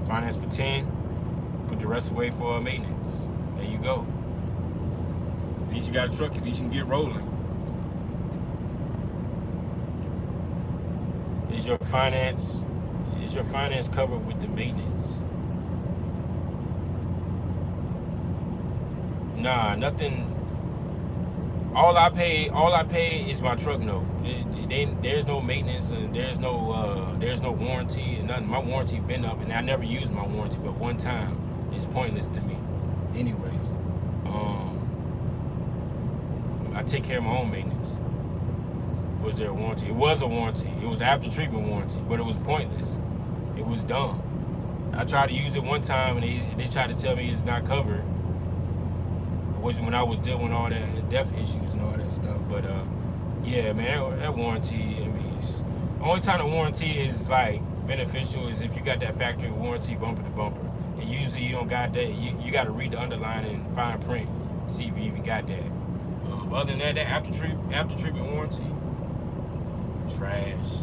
Finance for 10, put the rest away for maintenance. There you go. At least you got a truck, at least you can get rolling. Is your finance covered with the maintenance? Nah, nothing. All I pay is my truck note. There's no maintenance and there's no warranty and nothing. My warranty been up and I never used my warranty, but one time. It's pointless to me. Anyways, I take care of my own maintenance. Was there a warranty? It was a warranty. It was after treatment warranty, but it was pointless. It was dumb. I tried to use it one time and they tried to tell me it's not covered. Was when I was dealing with all that death issues and all that stuff. But yeah, man, that warranty, I mean, the only time the warranty is like beneficial is if you got that factory warranty bumper to bumper. And usually you don't got that. You got to read the underline and fine print, see if you even got that. Other than that, after treatment warranty, trash.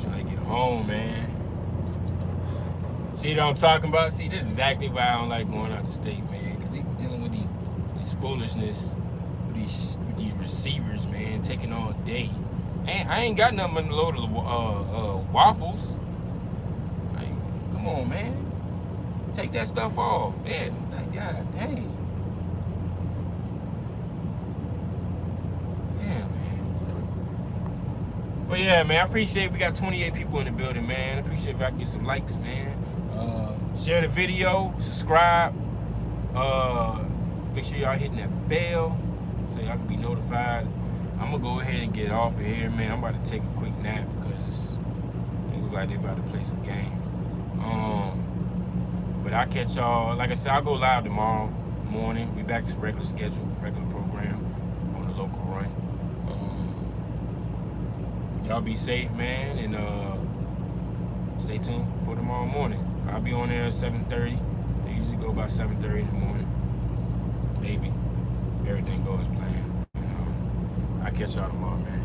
Trying to get home, man. See what I'm talking about? See, this is exactly why I don't like going out the state, man. It's foolishness with these receivers, man, taking all day. And I ain't got nothing but a load of waffles. Like, come on, man. Take that stuff off. Yeah, like, God dang. Yeah, man. But yeah, man, I appreciate we got 28 people in the building, man. I appreciate if I can get some likes, man. Share the video, subscribe. Make sure y'all hitting that bell so y'all can be notified. I'm gonna go ahead and get off of here, man. I'm about to take a quick nap because it looks like they about to play some games. But I'll catch y'all. Like I said, I'll go live tomorrow morning. We back to regular schedule, regular program on the local run. Y'all be safe, man, and stay tuned for tomorrow morning. I'll be on there at 7:30. I usually go about 7:30 in the morning. Maybe. Everything goes planned. I'll catch y'all tomorrow, man.